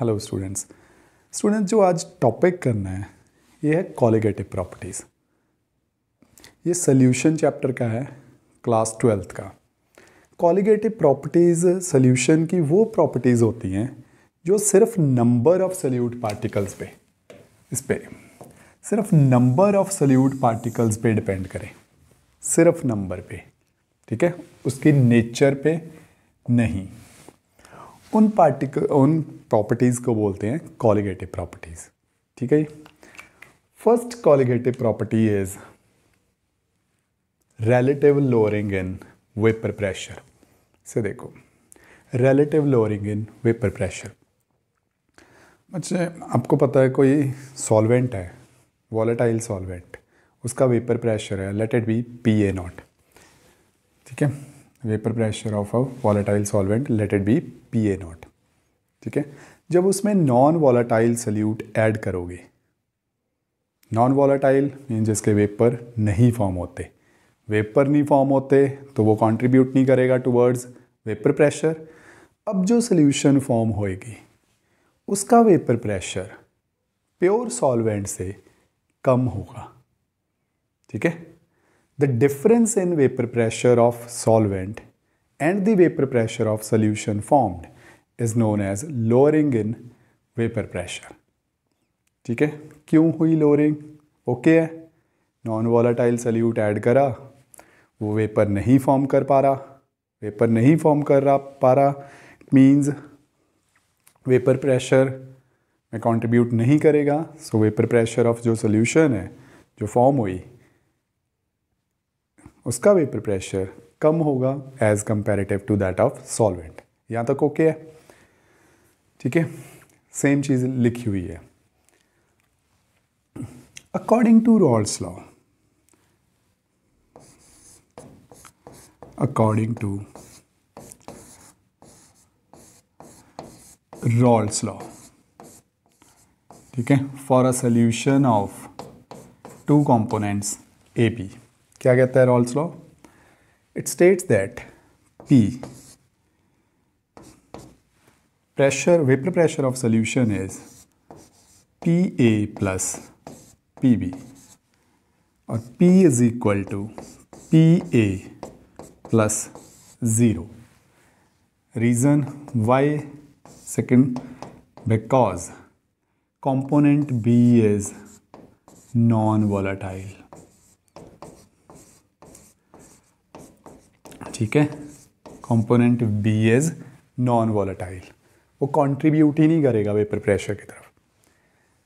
Hello students जो आज topic करना है ये है कॉलिगेटिव प्रॉपर्टीज़। ये सोल्यूशन चैप्टर का है, क्लास 12th का। कॉलिगेटिव प्रॉपर्टीज़ सोल्यूशन की वो प्रॉपर्टीज़ होती हैं जो सिर्फ नंबर ऑफ सोल्यूट पार्टिकल्स पे सिर्फ नंबर ऑफ सोल्यूट पार्टिकल्स पे डिपेंड करें, सिर्फ नंबर पे, ठीक है, उसकी नेचर पे नहीं। उन प्रॉपर्टीज़ को बोलते हैं कॉलिगेटिव प्रॉपर्टीज़, ठीक है। First colligative property is relative lowering in vapour pressure. से देखो, relative lowering in vapour pressure. अच्छा, आपको पता है कोई सॉल्वेंट है, वॉलेटाइल सॉल्वेंट, उसका वेपर प्रेशर है, लेट इट बी PA0, ठीक है। Vapour pressure of a volatile solvent, let it be PA0, ठीक है। जब उसमें नॉन वॉलेटाइल सल्यूट ऐड करोगे, नॉन वॉलेटाइल मीन जिसके वेपर नहीं फॉर्म होते, वेपर नहीं फॉर्म होते तो वो कंट्रीब्यूट नहीं करेगा टुवर्ड्स वेपर प्रेशर। अब जो सॉल्यूशन फॉर्म होएगी उसका वेपर प्रेशर प्योर सॉल्वेंट से कम होगा, ठीक है। The difference in vapor pressure of solvent and the vapor pressure of solution formed is known as lowering in vapor pressure, ठीक है। क्यों हुई लोअरिंग? ओके है, नॉन वॉलेटाइल सल्यूट ऐड करा, वो वेपर नहीं फॉर्म कर पा रहा, मीन्स वेपर प्रेशर में कंट्रीब्यूट नहीं करेगा। सो वेपर प्रेशर ऑफ जो सोल्यूशन है जो फॉर्म हुई उसका वेपर प्रेशर कम होगा as comparative to that of solvent. यहाँ तक ओके है, ठीक है। सेम चीज़ लिखी हुई है। अकॉर्डिंग टू रॉल्स लॉ, ठीक है, for a solution of two components AP, क्या कहता है Raoult's law? It states that P pressure, vapour pressure of solution is PA plus PB और P is equal to PA plus 0। Reason why? Second, because component B is non-volatile, ठीक है। Component B is non volatile, वो contribute ही नहीं करेगा vapour pressure की तरफ।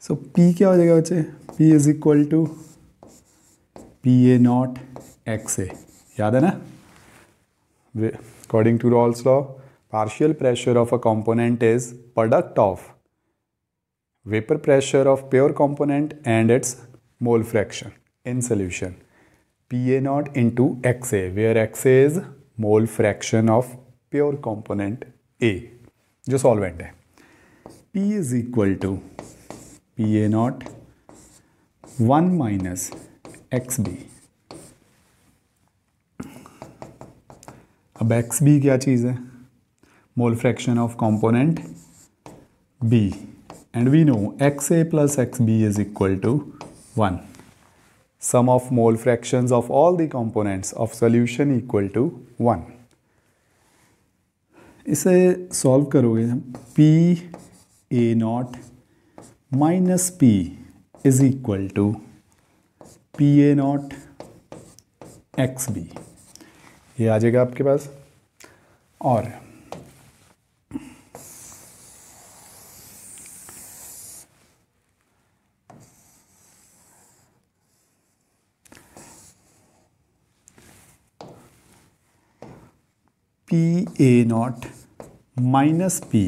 सो P क्या हो जाएगा बच्चे? P is equal to PA0 XA, याद है ना? According to Raoult's law, partial pressure of a component is product of vapour pressure of pure component and its mole fraction in solution, PA0 into XA, where XA is mole fraction of pure component A, जो solvent है। P is equal to PA0 1 minus XB। अब XB क्या चीज़ है? मोल fraction of component B, and we know XA plus XB is equal to 1. Sum of mole fractions of all the components of solution equal to 1. इसे solve करोगे, PA0 minus P is equal to PA0 XB, ये आ जाएगा आपके पास। और PA0 minus P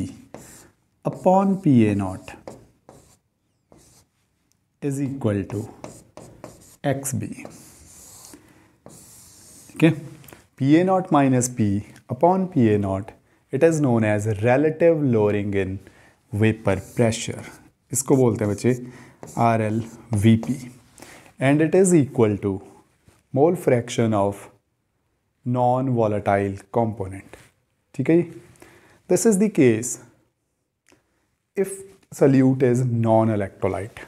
upon PA0 is equal to XB, ठीक है। PA0 minus P upon PA0, it is known as relative lowering in vapour pressure. इसको बोलते हैं बच्चे RLVP, and it is equal to mole fraction of non volatile component, ठीक है जी। This is the case if solute is non electrolyte,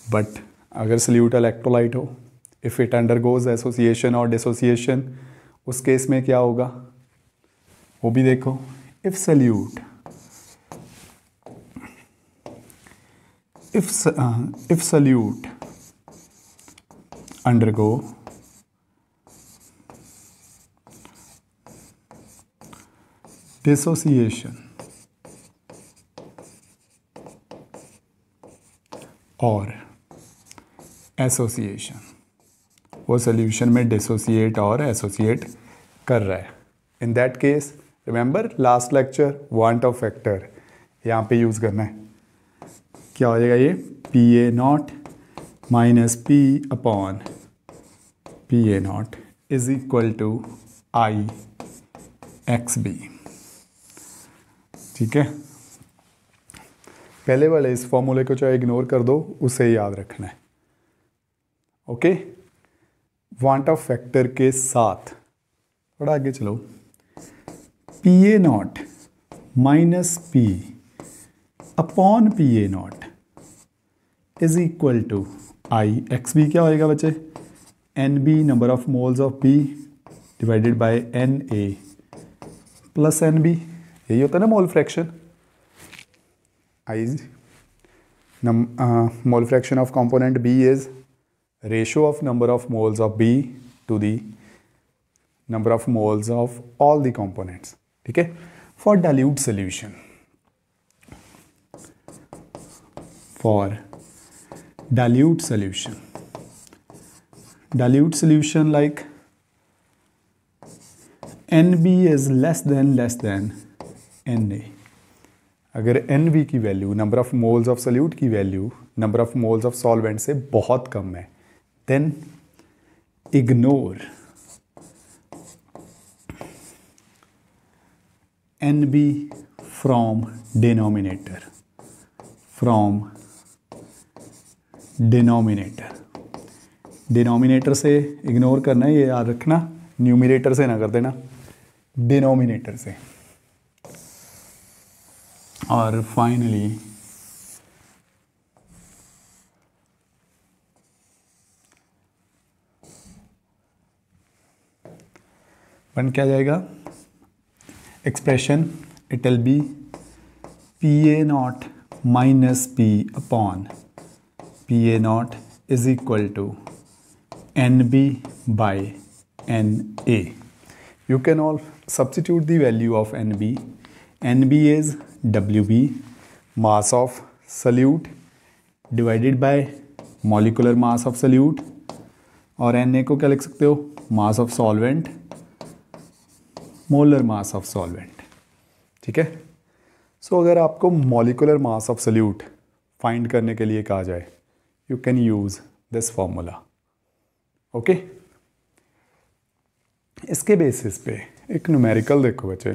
but अगर solute electrolyte हो, if it undergoes association और डिसोसिएशन, उस केस में क्या होगा वो भी देखो। If solute if solute undergo dissociation और एसोसिएशन, वो सोल्यूशन में डिसोसिएट और एसोसिएट कर रहा है, in that case remember last lecture van't Hoff factor यहाँ पे यूज़ करना है। क्या हो जाएगा ये P A naught minus P upon P A naught is equal to i X B. ठीक है, पहले वाले इस फॉर्मूले को चाहे इग्नोर कर दो, उसे याद रखना है। ओके, वांट ऑफ फैक्टर के साथ थोड़ा आगे चलो, P A naught minus P upon P A naught is equal to i X B. क्या होएगा बच्चे, N B number of moles of B divided by N A plus N B, यही होता है ना mole fraction. I mole fraction of component B is ratio of number of moles of B to the number of moles of all the components. ठीक है, for dilute solution, for dilute solution like NB is less than Na। अगर NB की value number of moles of solute की value number of moles of solvent से बहुत कम है, then ignore NB from denominator, denominator से ignore करना है, ये याद रखना, न्यूमिनेटर से ना कर देना, डिनोमिनेटर से। और फाइनली बन क्या जाएगा expression, it will be P A naught minus P upon P A naught is equal to N B by N A. You can all substitute the value of N B. N B is W B mass of solute divided by molecular mass of solute, और N A को क्या लिख सकते हो, mass of solvent molar mass of solvent. ठीक है, so अगर आपको molecular mass of salute find करने के लिए कहा जाए, you can use this formula. Okay, इसके बेसिस पे एक न्यूमेरिकल देखो बच्चे,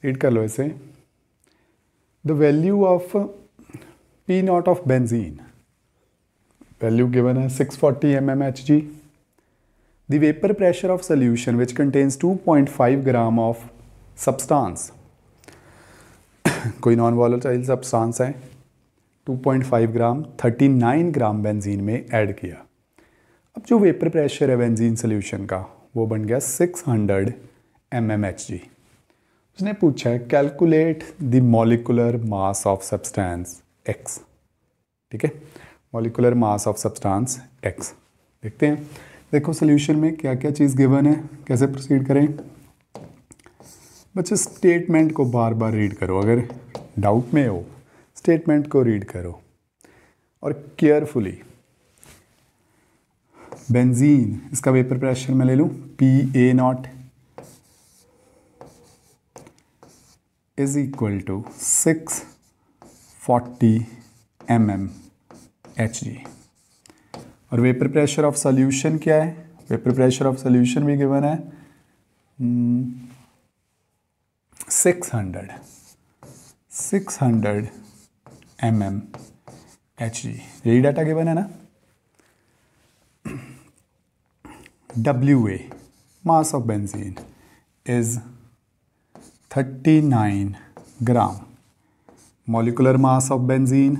रीड कर लो इसे। The value of P not of benzene, value given है 640 mmHg। The vapour pressure of solution which contains 2.5 gram of substance, कोई नॉन वॉलेटाइल सब्सटेंस है, 2.5 ग्राम 39 ग्राम बेंजीन में ऐड किया। अब जो वेपर प्रेशर है बेंजीन सोल्यूशन का वो बन गया 600 mmHg। उसने पूछा है calculate the molecular mass of substance x। ठीक है, molecular mass of substance x देखते हैं। देखो सोल्यूशन में क्या क्या चीज़ गिवन है, कैसे प्रोसीड करें बच्चे। स्टेटमेंट को बार बार रीड करो, अगर डाउट में हो स्टेटमेंट को रीड करो और केयरफुली। बेंजीन, इसका वेपर प्रेशर मैं ले लूँ P A naught is equal to 640 mmHg, और वेपर प्रेशर ऑफ सॉल्यूशन क्या है, वेपर प्रेशर ऑफ सॉल्यूशन भी गिवन है 600 mmHg, यही डाटा गिवन है ना। WA mass of benzene is 39 gram molecular mass of benzene,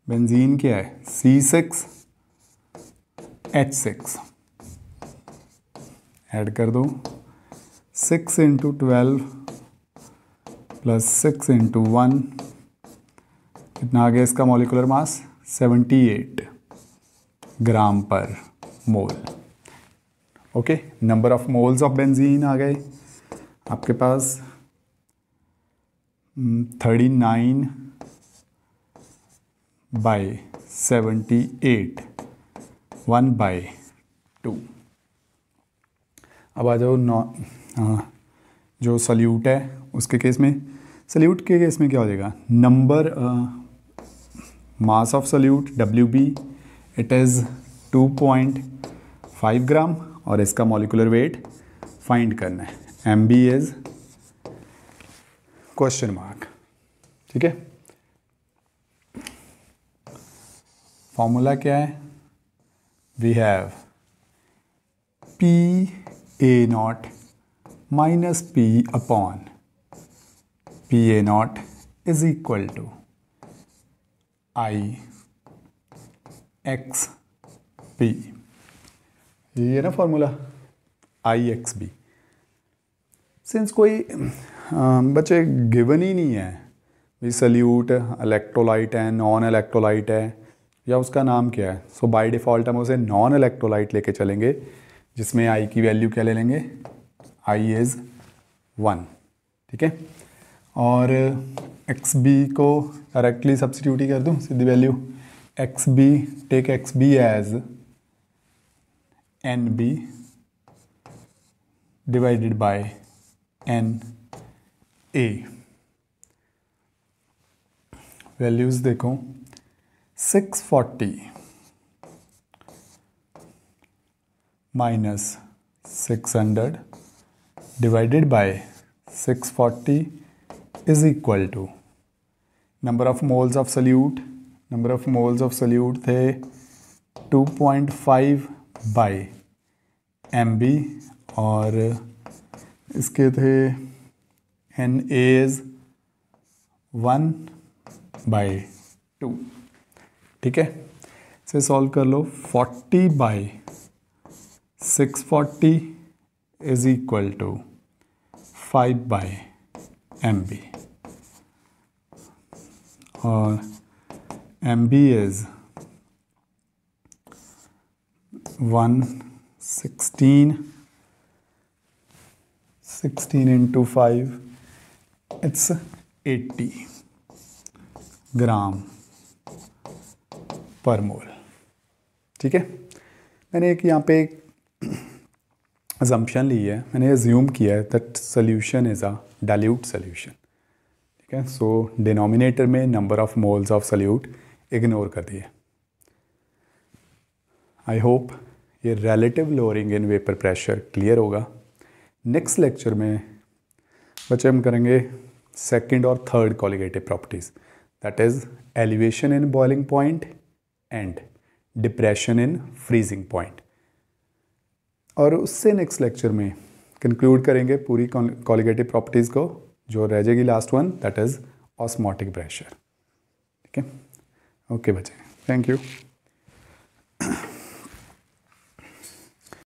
benzene क्या है C6H6, ऐड कर दो 6 इंटू 12 प्लस 6 इंटू 1, कितना आ गया इसका molecular mass 78 gram per mole. Okay, number of moles of benzene आ गए आपके पास 39/78, 1/2। अब आ जाओ जो सल्यूट है उसके केस में, सल्यूट के केस में क्या हो जाएगा, number mass of salute WB it is 2.5 ग्राम और इसका मॉलिकुलर वेट फाइंड करना है, MB इज क्वेश्चन मार्क। ठीक है, फॉर्मूला क्या है, we have PA0 minus P upon PA0 is equal to IXP, ये है ना फॉर्मूला IXB। सिंस कोई बच्चे गिवन ही नहीं है भी सल्यूट इलेक्ट्रोलाइट है नॉन इलेक्ट्रोलाइट है या उसका नाम क्या है, सो बाय डिफ़ॉल्ट हम उसे नॉन इलेक्ट्रोलाइट लेके चलेंगे, जिसमें I की वैल्यू क्या ले लेंगे, I इज़ 1। ठीक है, और XB को डायरेक्टली सब्स्टिट्यूट ही कर दूँ सीधी value, XB take XB as NB divided by NA। Values देखो 640 minus 600 divided by 640 is equal to number of moles of solute, number of moles of solute थे 2.5/MB और इसके थे NA इज 1/2। ठीक है, इसे सॉल्व कर लो, 40/640 इज इक्वल टू 5/MB और MB is 116, 16 into 5 it's 80 gram per मोल। ठीक है, मैंने एक यहाँ पे एक अजम्पशन ली है, मैंने एज्यूम किया है that solution is a dilute solution. ठीक है, सो डिनोमिनेटर में number of moles of solute ignore कर दिए। आई होप ये relative lowering in vapour pressure clear होगा। नेक्स्ट लेक्चर में बच्चे हम करेंगे सेकंड और third colligative properties, that is elevation in boiling point and depression in freezing point, और उससे नेक्स्ट लेक्चर में कंक्लूड करेंगे पूरी कॉलिगेटिव प्रॉपर्टीज़ को, जो रह जाएगी last one that is osmotic pressure. ठीक है, ओके बच्चे, थैंक यू।